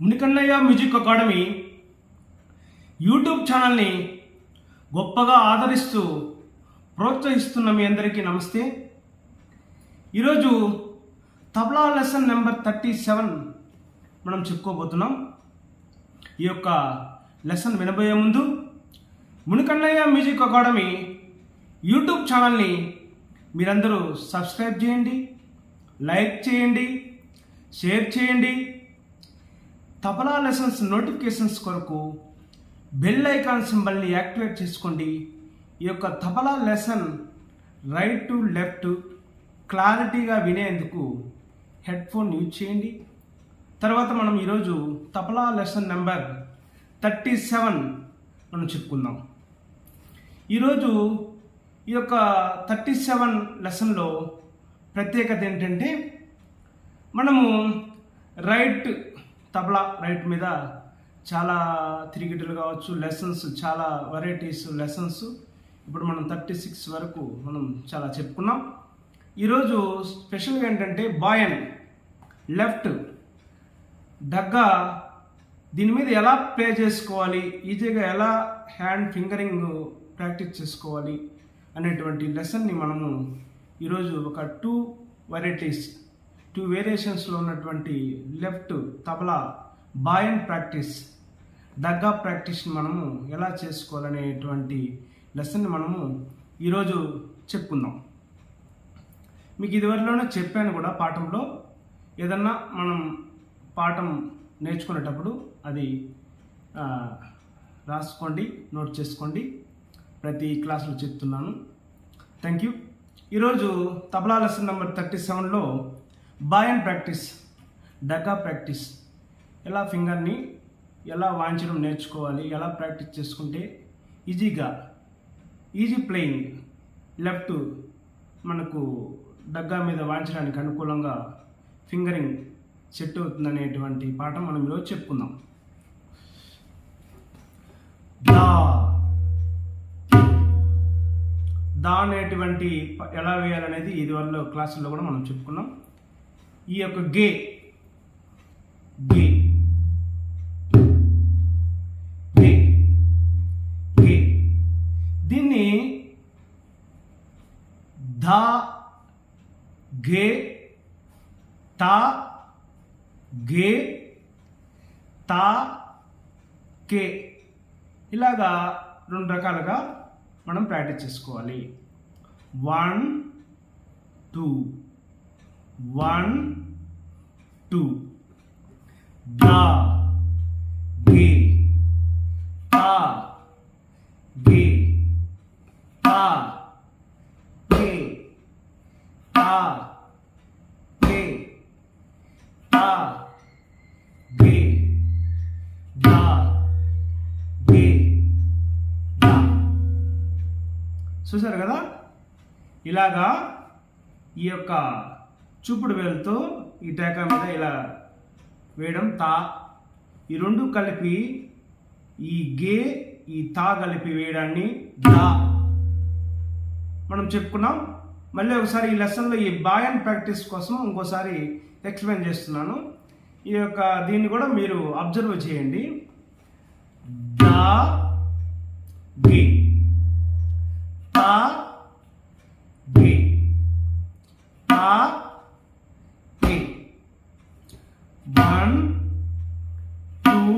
మునికన్నయ్య music academy YouTube ఛానల్ని గొప్పగా ఆదరిస్తూ ప్రోత్సహిస్తున్న మీ అందరికీ నమస్తే. ఈరోజు తబలా లెసన్ నెంబర్ 37 మనం చెప్పుకోబోతున్నాం. ఈ యొక్క లెసన్ వినబోయే ముందు మునికన్నయ్య మ్యూజిక్ అకాడమీ యూట్యూబ్ ఛానల్ని మీరందరూ సబ్స్క్రైబ్ చేయండి, లైక్ చేయండి, షేర్ చేయండి. తబలా లెసన్స్ నోటిఫికేషన్స్ కొరకు బెల్ ఐకాన్ సింబల్ని యాక్టివేట్ చేసుకోండి. ఈ యొక్క tabla lesson right to left క్లారిటీగా వినేందుకు హెడ్ ఫోన్ యూజ్ చేయండి. తర్వాత మనం ఈరోజు తబలా లెసన్ నెంబర్ 37 మనం చెప్పుకుందాం. ఈరోజు ఈ యొక్క 37 లెసన్లో ప్రత్యేకత ఏంటంటే, మనము తబలా రైట్ మీద చాలా తిరిగిటలు కావచ్చు, లెసన్స్ చాలా వెరైటీస్ లెసన్స్ ఇప్పుడు మనం 36 వరకు మనం చాలా చెప్పుకున్నాం. ఈరోజు స్పెషల్గా ఏంటంటే బాయన్ లెఫ్ట్ డగ్గా దీని మీద ఎలా ప్లే చేసుకోవాలి, ఈజీగా ఎలా హ్యాండ్ ఫింగరింగ్ ప్రాక్టీస్ చేసుకోవాలి అనేటువంటి లెసన్ని మనము ఈరోజు ఒక 2 వేరియేషన్స్లో ఉన్నటువంటి లెఫ్ట్ తబలా బాయన్ ప్రాక్టీస్, డగ్గా ప్రాక్టీస్ని మనము ఎలా చేసుకోవాలనేటువంటి లెసన్ని మనము ఈరోజు చెప్పుకుందాం. మీకు ఇదివరలోనే చెప్పాను కూడా పాఠంలో, ఏదన్నా మనం పాఠం నేర్చుకునేటప్పుడు అది రాసుకోండి, నోట్ చేసుకోండి. ప్రతి క్లాసులో చెప్తున్నాను. Thank you. ఈరోజు తబలా లెసన్ నెంబర్ 37లో బాయన్ ప్రాక్టీస్, డగ్గా ప్రాక్టీస్, ఎలా ఫింగర్ని ఎలా వాయించడం నేర్చుకోవాలి, ఎలా ప్రాక్టీస్ చేసుకుంటే ఈజీ ప్లేయింగ్ లెఫ్ట్ మనకు డగ్గా మీద వాయించడానికి అనుకూలంగా ఫింగరింగ్ సెట్ అవుతుందనేటువంటి పాఠం మనం ఈరోజు చెప్పుకుందాం. దా అనేటువంటి ఎలా వేయాలనేది ఇది వల్ల క్లాసుల్లో కూడా మనం చెప్పుకున్నాం. ఈ యొక్క గే దీన్ని ధా గే తా గే తా కే ఇలాగా 2 రకాలుగా మనం ప్రాక్టీస్ చేసుకోవాలి. 1 2 1 2 దా గే తా గే తా గే తా గే తా గే దా గే దా. చూసారు కదా, ఇలాగా ఈ యొక్క చూపుడు వేలుతో ఈ టేకా మీద ఇలా వేయడం తా, ఈ 2 కలిపి ఈ గే ఈ తా కలిపి వేయడాన్ని దా మనం చెప్పుకున్నాం. మళ్ళీ ఒకసారి ఈ లెసన్లో ఈ బాయన్ ప్రాక్టీస్ కోసం ఇంకోసారి ఎక్స్ప్లెయిన్ చేస్తున్నాను. ఈ యొక్క దీన్ని కూడా మీరు అబ్జర్వ్ చేయండి. దా గే తా గే తా గే 1 2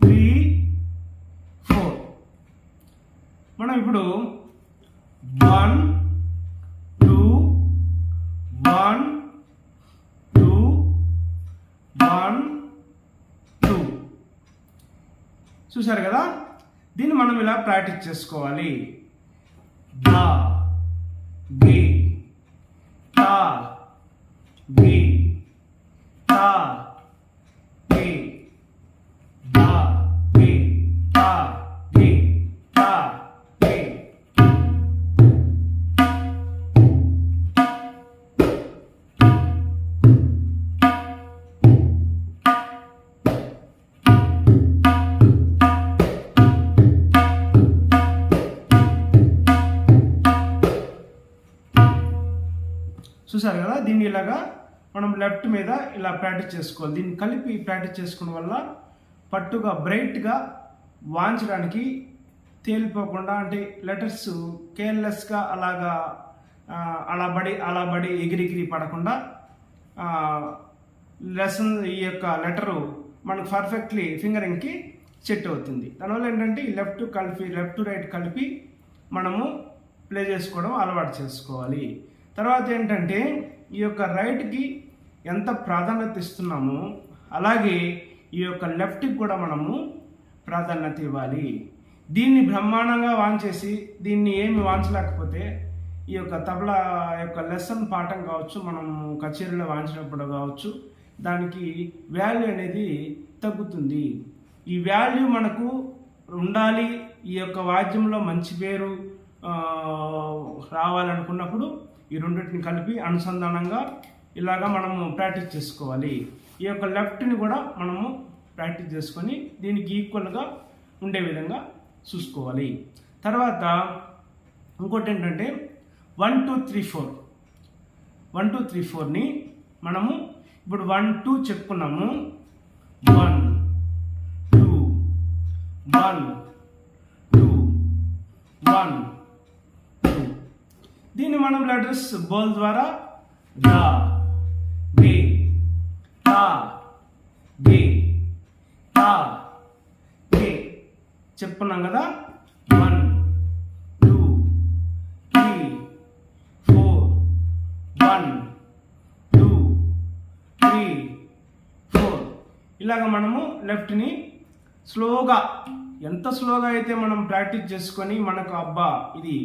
3 4. మనం ఇప్పుడు 1 2 1 2 1 2 చూసారు కదా, దీన్ని మనం ఇలా ప్రాక్టీస్ చేసుకోవాలి. దా గే తా గే తా గే దా గే తా గే తా గే. చూసారు కదా, దీన్ని ఇలాగా మనం లెఫ్ట్ మీద ఇలా ప్రాక్టీస్ చేసుకోవాలి. దీన్ని కలిపి ప్రాక్టీస్ చేసుకోవడం వల్ల పట్టుగా బ్రైట్గా వాంచడానికి తేలిపోకుండా, అంటే లెటర్స్ కేర్లెస్గా అలా బడి ఎగిరిగిరి పడకుండా లెసన్ ఈ యొక్క లెటరు మనకు పర్ఫెక్ట్లీ ఫింగరింగ్కి సెట్ అవుతుంది. దానివల్ల ఏంటంటే ఈ లెఫ్ట్ రైట్ కలిపి మనము ప్లే చేసుకోవడం అలవాటు చేసుకోవాలి. తర్వాత ఏంటంటే ఈ యొక్క రైట్కి ఎంత ప్రాధాన్యత ఇస్తున్నామో అలాగే ఈ యొక్క లెఫ్ట్కి కూడా మనము ప్రాధాన్యత ఇవ్వాలి. దీన్ని బ్రహ్మాండంగా వాంచేసి దీన్ని ఏమి వాంచలేకపోతే ఈ యొక్క తబలా యొక్క లెసన్ పాఠం కావచ్చు, మనం కచేరీలో వాంచినప్పుడు కావచ్చు, దానికి వాల్యూ అనేది తగ్గుతుంది. ఈ వాల్యూ మనకు ఉండాలి, ఈ యొక్క వాద్యంలో మంచి పేరు రావాలనుకున్నప్పుడు ఈ రెండింటిని కలిపి అనుసంధానంగా ఇలాగా మనము ప్రాక్టీస్ చేసుకోవాలి. ఈ యొక్క లెఫ్ట్ని కూడా మనము ప్రాక్టీస్ చేసుకొని దీనికి ఈక్వల్గా ఉండే విధంగా చూసుకోవాలి. తర్వాత ఇంకోటి ఏంటంటే 1 2 3 4 1 2 3 4ని మనము ఇప్పుడు 1 2 చెప్పుకున్నాము. 1 2 1 2 1 2. దీన్ని మనం లెటర్స్ బోల్ ద్వారా దా గే తా గే తా గే చెప్పుకున్నాం కదా. 1 2 3 4 1 2 3 4 ఇలాగ మనము లెఫ్ట్ని స్లోగా, ఎంత స్లోగా అయితే మనం ప్రాక్టీస్ చేసుకొని మనకు అబ్బా ఇది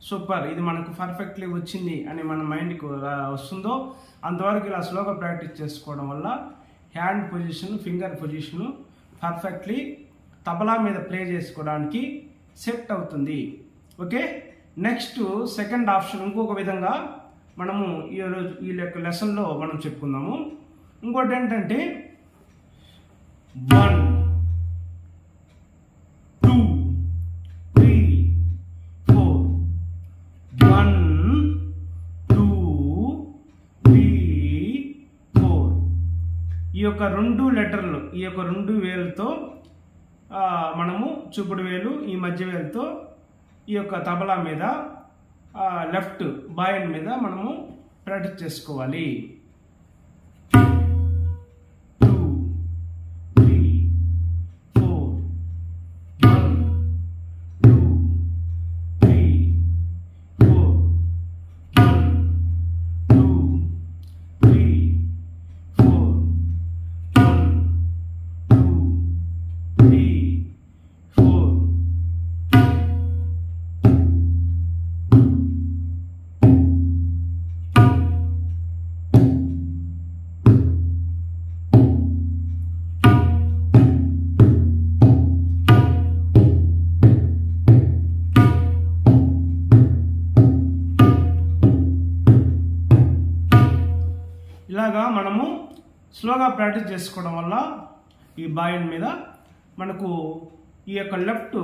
సూపర్, ఇది మనకు పర్ఫెక్ట్లీ వచ్చింది అని మన మైండ్కి వస్తుందో అంతవరకు ఇలా స్లోగా ప్రాక్టీస్ చేసుకోవడం వల్ల hand position, finger position perfectly tabla మీద ప్లే చేసుకోవడానికి సెట్ అవుతుంది. ఓకే, నెక్స్ట్ సెకండ్ ఆప్షన్ ఇంకొక విధంగా మనము ఈరోజు ఈ యొక్క లెసన్లో మనం చెప్పుకుందాము. ఇంకోటి ఏంటంటే 1 2 3 4 1 2 3 4 ఈ యొక్క 2 లెటర్లు, ఈ యొక్క 2 వేలతో మనము చూపుడు వేలు, ఈ మధ్య వేలుతో ఈ యొక్క తబలా మీద లెఫ్ట్ బాయన్ మీద మనము ప్రాక్టీస్ చేసుకోవాలి. 2 3 4 1 2 3 4 1 2 3 4 1 2 3 4. ఇలాగా మనము స్లోగా ప్రాక్టీస్ చేసుకోవడం వల్ల ఈ బాయన్ మీద మనకు ఈ యొక్క లెఫ్ట్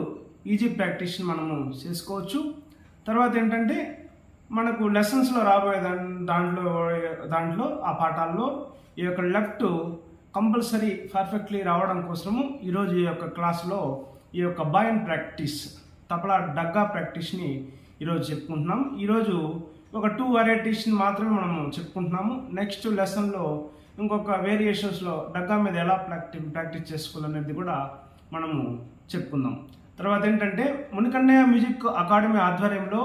ఈజీ ప్రాక్టీస్ మనము చేసుకోవచ్చు. తర్వాత ఏంటంటే మనకు లెసన్స్లో రాబోయే దాంట్లో ఆ పాఠాల్లో ఈ యొక్క లెఫ్ట్ కంపల్సరీ పర్ఫెక్ట్లీ రావడం కోసము ఈరోజు ఈ యొక్క క్లాస్లో ఈ యొక్క బాయన్ ప్రాక్టీస్, తబలా డగ్గా ప్రాక్టీస్ని ఈరోజు చెప్పుకుంటున్నాం. ఈరోజు ఒక 2 వెరైటీస్ని మాత్రమే మనము చెప్పుకుంటున్నాము. నెక్స్ట్ లెసన్లో ఇంకొక వేరియేషన్స్లో డగ్గా మీద ఎలా ప్రాక్టీస్ చేసుకోవాలనేది కూడా మనము చెప్పుకుందాం. తర్వాత ఏంటంటే మునికన్నయ్య మ్యూజిక్ అకాడమీ ఆధ్వర్యంలో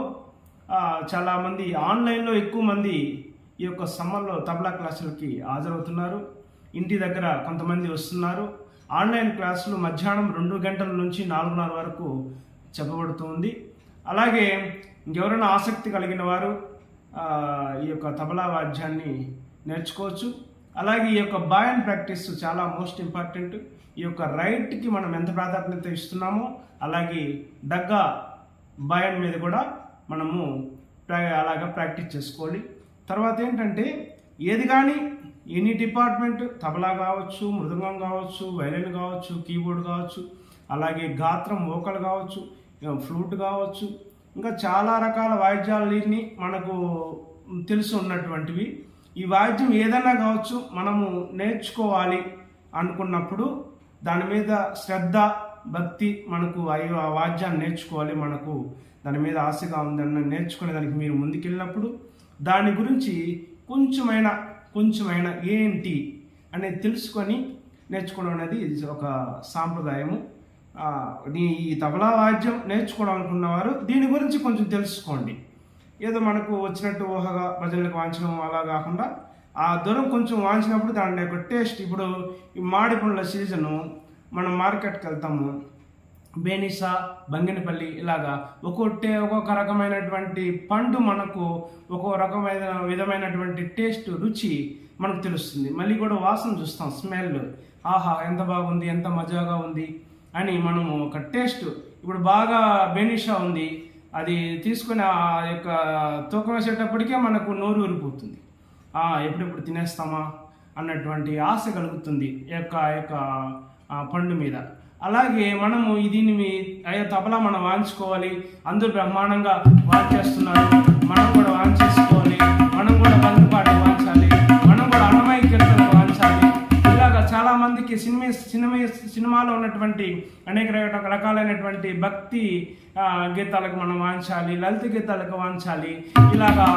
చాలామంది ఆన్లైన్లో ఎక్కువ మంది ఈ యొక్క సమ్మర్లో తబలా క్లాసులకి హాజరవుతున్నారు. ఇంటి దగ్గర కొంతమంది వస్తున్నారు. ఆన్లైన్ క్లాసులు మధ్యాహ్నం 2 గంటల నుంచి 4:30 వరకు చెప్పబడుతుంది. అలాగే ఇంకెవరైనా ఆసక్తి కలిగిన వారు ఈ యొక్క తబలా వాద్యాన్ని నేర్చుకోవచ్చు. అలాగే ఈ యొక్క బాయన్ ప్రాక్టీస్ చాలా మోస్ట్ ఇంపార్టెంట్. ఈ యొక్క రైట్కి మనం ఎంత ప్రాధాన్యత ఇస్తున్నామో అలాగే డగ్గా బాయన్ మీద కూడా మనము అలాగా ప్రాక్టీస్ చేసుకోవాలి. తర్వాత ఏంటంటే ఏది కానీ ఎనీ డిపార్ట్మెంట్, తబలా కావచ్చు, మృదంగం కావచ్చు, వైలిన్ కావచ్చు, కీబోర్డ్ కావచ్చు, అలాగే గాత్రం వోకల్ కావచ్చు, ఫ్లూట్ కావచ్చు, ఇంకా చాలా రకాల వాయిద్యాలని మనకు తెలిసి ఉన్నటువంటివి ఈ వాద్యం ఏదైనా కావచ్చు, మనము నేర్చుకోవాలి అనుకున్నప్పుడు దాని మీద శ్రద్ధ భక్తి, మనకు ఆ వాద్యాన్ని నేర్చుకోవాలి, మనకు దాని మీద ఆశగా ఉందని నేర్చుకునే దానికి మీరు ముందుకెళ్ళినప్పుడు దాని గురించి కొంచెమైనా ఏంటి అనేది తెలుసుకొని నేర్చుకోవడం అనేది ఒక సాంప్రదాయము. ఈ తబలా వాద్యం నేర్చుకోవడం అనుకున్నవారు దీని గురించి కొంచెం తెలుసుకోండి. ఏదో మనకు వచ్చినట్టు ఊహగా భజనలకు వాంచడం అలా కాకుండా ఆ దూరం కొంచెం వాంచినప్పుడు దాని యొక్క టేస్ట్. ఇప్పుడు ఈ మామిడి పండ్ల సీజను, మనం మార్కెట్కి వెళ్తాము, బేనిసా, బంగినపల్లి ఇలాగా ఒక్కొక్క రకమైనటువంటి పండు మనకు ఒక్కో రకమైన విధమైనటువంటి టేస్ట్, రుచి మనకు తెలుస్తుంది. మళ్ళీ కూడా వాసన చూస్తాం, స్మెల్, ఆహా ఎంత బాగుంది, ఎంత మజాగా ఉంది అని మనము ఒక టేస్ట్. ఇప్పుడు బాగా బెనిషా ఉంది, అది తీసుకుని ఆ యొక్క తూకం వేసేటప్పటికే మనకు నోరు ఊరిపోతుంది, ఎప్పుడెప్పుడు తినేస్తామా అన్నటువంటి ఆశ కలుగుతుంది యొక్క పండు మీద. అలాగే మనము దీన్ని తబలా మనం వాంచుకోవాలి, అందరూ బ్రహ్మాండంగా వాంచేస్తున్నారు, మనం కూడా వాంచేసుకోవాలి, మనం కూడా బంధుపాటు వాంచాలి, మనం కూడా అన్నమయ్య కీర్తనలు వాంచాలి. ఇలాగా చాలా మందికి సినిమాలో ఉన్నటువంటి అనేక రకాలైనటువంటి భక్తి గీతాలకు మనం వాంచాలి, లలిత గీతాలకు వాంచాలి. ఇలాగా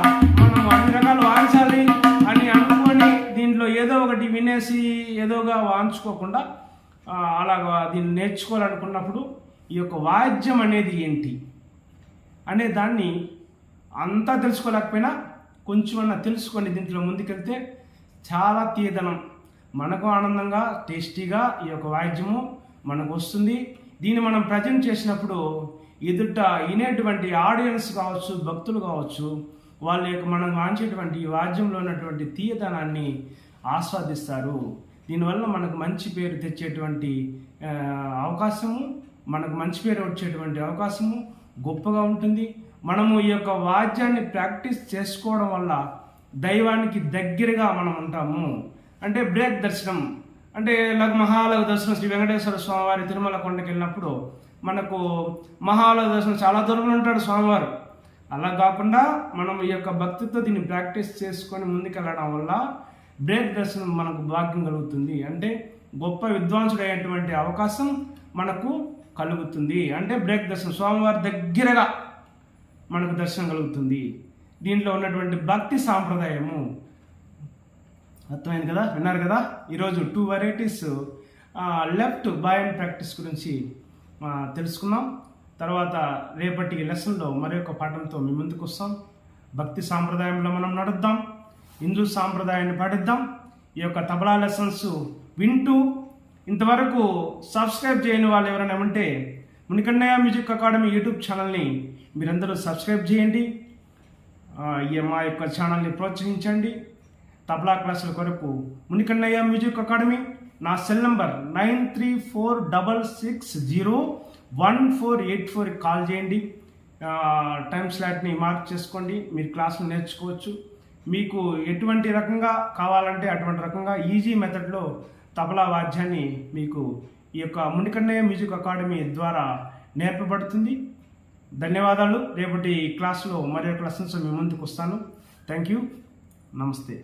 మనం అన్ని రకాలు వాంచాలి అని అనుకొని దీంట్లో ఏదో ఒకటి వినేసి ఏదోగా వాంచుకోకుండా అలాగా దీన్ని నేర్చుకోవాలనుకున్నప్పుడు ఈ యొక్క వాద్యం అనేది ఏంటి అనే దాన్ని అంతా తెలుసుకోలేకపోయినా కొంచెమన్నా తెలుసుకొని దీంట్లో ముందుకెళ్తే చాలా తీయదనం, మనకు ఆనందంగా టేస్టీగా ఈ యొక్క వాద్యము మనకు వస్తుంది. దీన్ని మనం ప్రజెంట్ చేసినప్పుడు ఎదుట వినేటువంటి ఆడియన్స్ కావచ్చు, భక్తులు కావచ్చు, వాళ్ళ యొక్క మనం వాంచేటువంటి ఈ వాద్యంలో ఉన్నటువంటి తీయదనాన్ని ఆస్వాదిస్తారు. దీనివల్ల మనకు మంచి పేరు తెచ్చేటువంటి అవకాశము, మనకు మంచి పేరు వచ్చేటువంటి అవకాశము గొప్పగా ఉంటుంది. మనము ఈ యొక్క వాద్యాన్ని ప్రాక్టీస్ చేసుకోవడం వల్ల దైవానికి దగ్గరగా మనం ఉంటాము. అంటే బ్రేక్ దర్శనం, అంటే మహాలయ దర్శనం, శ్రీ వెంకటేశ్వర స్వామివారి తిరుమల కొండకి వెళ్ళినప్పుడు మనకు మహాలయ దర్శనం చాలా దూరంలో ఉంటాడు స్వామివారు. అలా కాకుండా మనం ఈ యొక్క భక్తితో దీన్ని ప్రాక్టీస్ చేసుకొని ముందుకెళ్ళడం వల్ల బ్రేక్ దర్శనం మనకు భాగ్యం కలుగుతుంది. అంటే గొప్ప విద్వాంసుడు అయ్యేటువంటి అవకాశం మనకు కలుగుతుంది. అంటే బ్రేక్ దర్శనం, స్వామివారి దగ్గరగా మనకు దర్శనం కలుగుతుంది. దీంట్లో ఉన్నటువంటి భక్తి సాంప్రదాయము అర్థమైంది కదా, విన్నారు కదా. ఈరోజు 2 varieties left boy and practice గురించి తెలుసుకున్నాం. తర్వాత రేపటి లెసన్లో మరొక పాఠంతో మీ ముందుకు వస్తాం. భక్తి సాంప్రదాయంలో మనం నడుద్దాం, హిందూ సాంప్రదాయాన్ని పాటిద్దాం. ఈ యొక్క తబలా లెసన్స్ వింటూ ఇంతవరకు సబ్స్క్రైబ్ చేయని వాళ్ళు ఎవరైనా ఉంటే మునికన్నయ్య మ్యూజిక్ అకాడమీ యూట్యూబ్ ఛానల్ని మీరందరూ సబ్స్క్రైబ్ చేయండి. మా యొక్క ఛానల్ని ప్రోత్సహించండి. తబలా క్లాసుల కొరకు మునికన్నయ్య మ్యూజిక్ అకాడమీ, నా సెల్ నంబర్ 9346601484 కాల్ చేయండి. టైం స్లాట్ని మార్క్ చేసుకోండి, మీరు క్లాసులు నేర్చుకోవచ్చు. మీకు ఎటువంటి రకంగా కావాలంటే అటువంటి రకంగా ఈజీ మెథడ్లో తబలా వాద్యాన్ని మీకు ఈ యొక్క మునికన్నయ్య మ్యూజిక్ అకాడమీ ద్వారా నేర్పబడుతుంది. ధన్యవాదాలు. రేపటి క్లాసులో మరొక లెసన్స్ మీ ముందుకు వస్తాను. Thank you. నమస్తే.